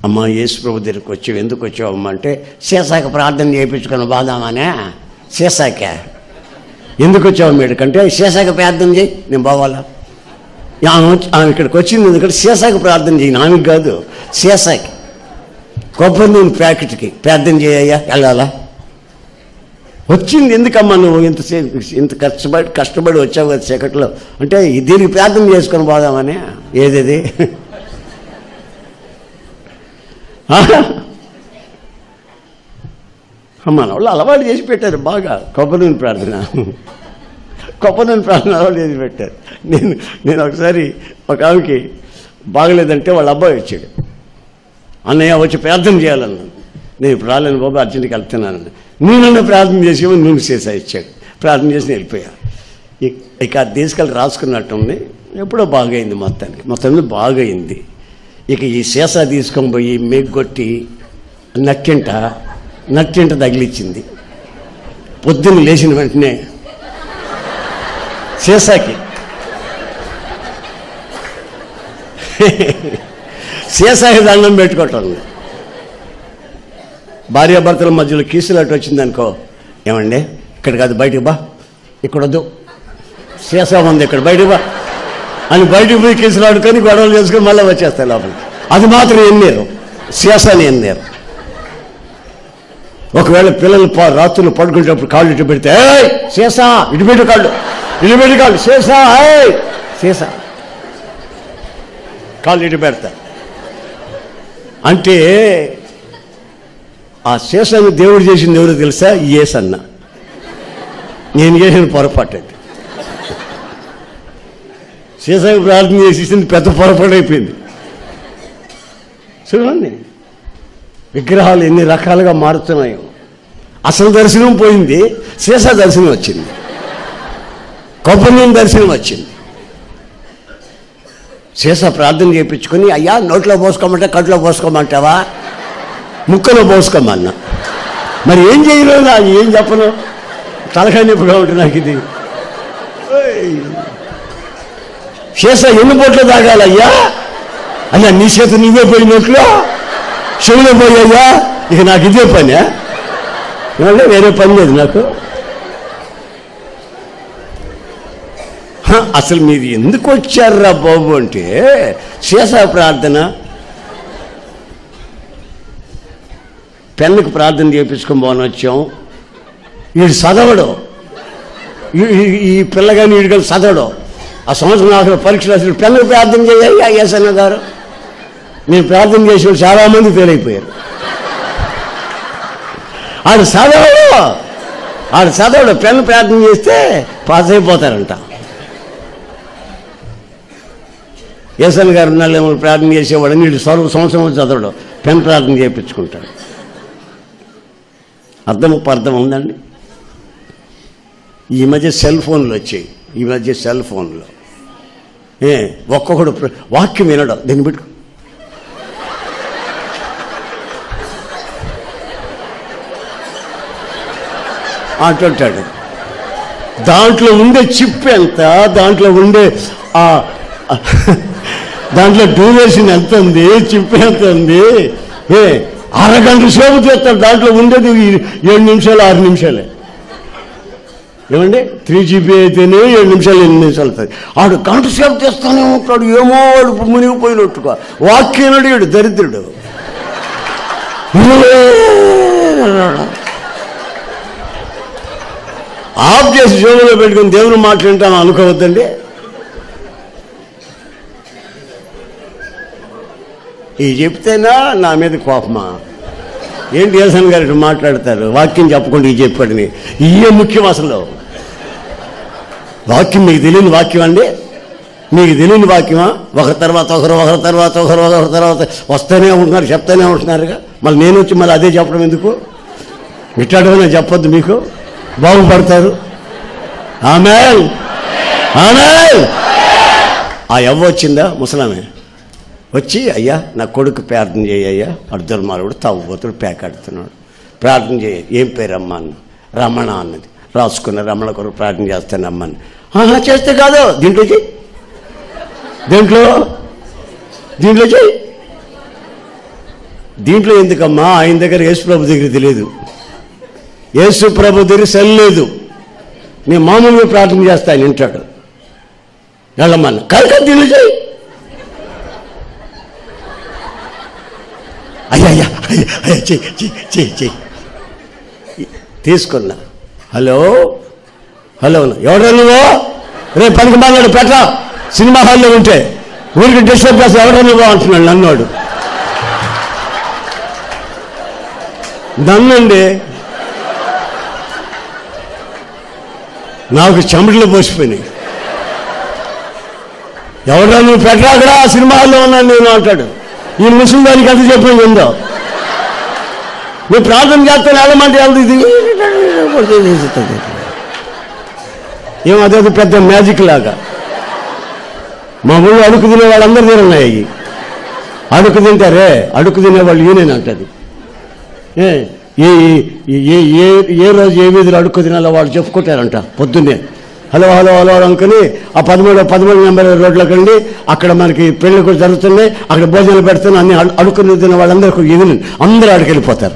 అమ్మ యేసు ప్రభు దగ్గరికి వచ్చావు, ఎందుకు వచ్చావు అమ్మ అంటే సీసాక ప్రార్థన చేయించుకుని బాదామనే. సీసాక ఎందుకు వచ్చావు మీడికంటే సీసాక ప్రార్థన చేయి, నేను పోవాలా. ఆమె ఇక్కడికి వచ్చింది ఎందుకంటే సీసాక ప్రార్థన చేయి, ఆమెకు కాదు సీసాకి కొబ్బరి నూనె ప్యాకెట్కి ప్రార్థన చేయయ్యా వెళ్ళాలా. వచ్చింది ఎందుకమ్మా నువ్వు ఇంత కష్టపడి వచ్చావు కదా చీకట్లో అంటే దీనికి ప్రార్థన చేసుకొని పోదామని. ఏదేది మన వాళ్ళు అలవాటు చేసి పెట్టారు బాగా కొబ్బరి నూనె ప్రార్థన. కొబ్బరి నూనె ప్రార్థన అలవాటు చేసి పెట్టారు. నేను ఒకసారి ఒక ఆమెకి బాగలేదంటే వాళ్ళ అబ్బాయి వచ్చాడు, అన్నయ్య వచ్చి ప్రార్థన చేయాలన్నాను. నేను ఇప్పుడు రాలేను బాబు, అర్జెంట్కి వెళ్తున్నాను. నేనన్నా ప్రార్థన చేసేమో నూనె చేసా ఇచ్చాడు, ప్రార్థన చేసి వెళ్ళిపోయా. ఇక అది తీసుకెళ్ళి రాసుకున్నట్టుంది. ఎప్పుడో బాగైంది, మొత్తం బాగైంది. ఇక ఈ సీసా తీసుకొని పోయి మెగ్గొట్టి నట్టింట తగిలిచ్చింది. పొద్దున్న లేచిన వెంటనే సీసాకి సీసాకి దండం పెట్టుకోవటం. భార్యాభర్తల మధ్యలో కీసులాట వచ్చిందనుకో, ఏమండి ఇక్కడ కాదు బయటికి బా, ఇక్కడ వద్దు, సీసా ఉంది ఇక్కడ బయటికి బా అని బయటికి పోయి కీసులాడుకొని గొడవలు చేసుకొని మళ్ళీ వచ్చేస్తాయి లోపలికి. అది మాత్రం ఎన్నేరు, సీసాని ఎన్నేరు. ఒకవేళ పిల్లలు రాత్రులు పడుకునేటప్పుడు కాళ్ళు ఇటు పెడితే సీసా ఇటు పెట్టి కాళ్ళు సీసా కాళ్ళు ఇటు పెడతా అంటే ఆ సీసాను దేవుడు చేసింది ఎవరు తెలుసా? యేసన్న. నేను చేసిన పొరపాటు అది. సీసాకి ప్రార్థన చేసేసింది పెద్ద పొరపాటు అయిపోయింది. చూడండి విగ్రహాలు ఎన్ని రకాలుగా మారుతున్నాయో. అసలు దర్శనం పోయింది, సీసా దర్శనం వచ్చింది, కొబ్బరి నూనె దర్శనం వచ్చింది. సీసా ప్రార్థన చేయించుకొని అయ్యా నోట్లో పోసుకోమంటే కట్లో పోసుకోమంటావా, ముక్కలో పోసుకోమన్నా. మరి ఏం చేయలేదు, నాకు ఏం చెప్పను, తలకాయ నొప్పిగా ఉంటుంది నాకు ఇది. సీసా ఎన్ని బొట్లు తాగాలయ్యా? అయ్యా నీ చేత నువ్వే పోయి నోట్లో చెవులో పోయయ్యా. ఇక నాకు ఇదే పని, ఏమంటే వేరే పని లేదు నాకు. అసలు మీరు ఎందుకు వచ్చారా బాబు అంటే సీసా ప్రార్థన. పెన్నుకు ప్రార్థన చేయించుకొని పోని వచ్చాం. వీడు చదవడు, ఈ పిల్లగాని వీడు కలిసి చదవడు. ఆ సంవత్సరం నాకు పరీక్షలు అసలు పెన్నుకు ప్రార్థన చేయాలి యేసన్న గారు. నేను ప్రార్థన చేసిన చాలామంది ఫెయిల్ అయిపోయారు. ఆడు చదవడు పెన్ను ప్రార్థన చేస్తే పాస్ అయిపోతారంట. యేసన్న గారు ఉన్నాళ్ళేమో ప్రార్థన చేసేవాడు, వీడు సంవత్సరం చదవడు, పెన్ ప్రార్థన చేయించుకుంటాడు. అర్థం ఉందండి. ఈ మధ్య సెల్ ఫోన్లు వచ్చాయి, ఒక్కొక్కడు వాక్యం వినడం, దీన్ని పెట్టుకో అంటుంటాడు. దాంట్లో ఉండే చిప్ ఎంత, దాంట్లో ఉండే దాంట్లో డ్యూరేషన్ ఎంత ఉంది, చిప్ ఎంత ఉంది, అరగంట సేపు చేస్తాడు. దాంట్లో ఉండేది 7 నిమిషాలు 6 నిమిషాలే. ఏమండి 3GB అయితేనే 7 నిమిషాలు 8 నిమిషాలు అవుతుంది. ఆడు గంట సేపు చేస్తానే ఉంటాడు. ఏమో వాడు మునిగిపోయినట్టుగా వాక్యం అడిగాడు దరిద్రుడు. ఆఫ్ చేసి జోబులో పెట్టుకుని దేవుని మాట్లాడతాను అనుకోవద్దండి. ఇది చెప్తేనా నా మీద కోపమా ఏంటి? యేసన్న గారు ఇటు మాట్లాడతారు, వాక్యం చెప్పకుండా ఇది చెప్పాడని. ఇవే ముఖ్యం అసలు. వాక్యం మీకు తెలియని వాక్యం అండి, మీకు తెలియని వాక్యమా? ఒకరి తర్వాత ఒకరు వస్తూనే ఉంటున్నారు, చెప్తూనే ఉంటున్నారుగా. మళ్ళీ నేను వచ్చి మళ్ళీ అదే చెప్పడం ఎందుకు? ఇట్లాంటివైనా చెప్పొద్దు, మీకు బాగుపడతారు. ఆమేన్. ఆ యవ్వ వచ్చిందా ముసలామే వచ్చి, అయ్యా నా కొడుకు ప్రార్థన చేయ్యా, అర్ధుల మానవుడు తాగుబోతుడు పేకాడుతున్నాడు, ప్రార్థన చేయ. ఏం పేరమ్మా అన్న? రమణ అన్నది. రాసుకున్న రమణ కొరకు ప్రార్థన చేస్తానమ్మని. చేస్తే కాదు, దీంట్లో చెయ్యి, దీంట్లో చెయ్యి. దీంట్లో ఎందుకమ్మా, ఆయన దగ్గర యేసు ప్రభు దగ్గర తెలియదు, యేసు ప్రభు దగ్గర సెల్ లేదు, నేను మామూలుగా ప్రార్థన చేస్తా ఆయన వింటాడు. వెళ్ళమన్నా కనుక దీన్ని చేయి. అయ్యా చెయ్యి తీసుకున్నా. హలో ఎవడో నువ్వు, రేపు 10 మాట్లాడు పెట్ట సినిమా హాల్లో ఉంటే ఊరికి డిస్టర్బ్ చేస్తా, ఎవడో నువ్వు అంటున్నాడు నన్నోడు. నన్నండి నాకు చెమటలు పోసిపోయినాయి. ఎవడో నువ్వు పెట్టరా అక్కడ సినిమా హాల్లో ఉన్నాను నేను అంటాడు. ఈ ముస్లిం దానికి ఎంత చెప్పింది ఉందో, నువ్వు ప్రార్థన చేస్తాను వెళ్ళమంటే వెళ్తుంది. ఏమో అదేదో పెద్ద మ్యాజిక్ లాగా. మా ఊళ్ళో అడుగు తినే వాళ్ళందరూ తిరున్నాయి. అడుగు తింటారే, అడుగు తినేవాళ్ళు యూనియన్ అంటది. ఏ రోజు ఏ వీధిలో అడుక్కు తినాలో వాళ్ళు చెప్పుకుంటారంట పొద్దున్నే. హలో అనుకుని ఆ 13 నెంబర్ రోడ్లోకి వెళ్ళి అక్కడ మనకి పెళ్లి కూడా జరుగుతున్నాయి, అక్కడ భోజనాలు పెడుతున్నాయి, అన్ని అడుక్కుని తిన్న వాళ్ళందరూ యూనియన్ అందరూ అక్కడికి వెళ్ళిపోతారు.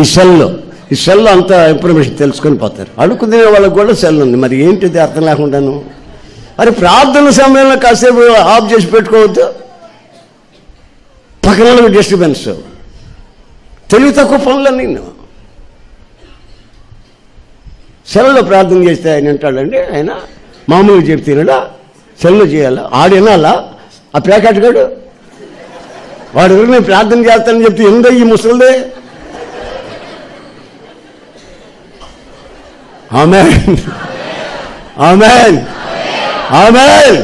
ఈ సెల్లో అంతా ఇన్ఫర్మేషన్ తెలుసుకొని పోతారు. అడుక్కు తినే వాళ్ళకి కూడా సెల్ ఉంది. మరి ఏంటిది అర్థం లేకుండాను. మరి ప్రార్థన సమయంలో కాసేపు ఆఫ్ చేసి పెట్టుకోవద్దు, పక్కన డిస్టర్బెన్స్. తెలివి తక్కువ పనులన్నీ సెల్లో ప్రార్థన చేస్తే ఆయన అంటాడండి, ఆయన మామూలుగా చెప్తున్నాడా, సెల్లో చేయాలా, ఆడినాలా ఆ ప్యాకెట్ గాడు వాడు నేను ప్రార్థన చేస్తానని చెప్తే ఎందో ఈ ముసలిదే. ఆమేన్ ఆమేన్ ఆమేన్.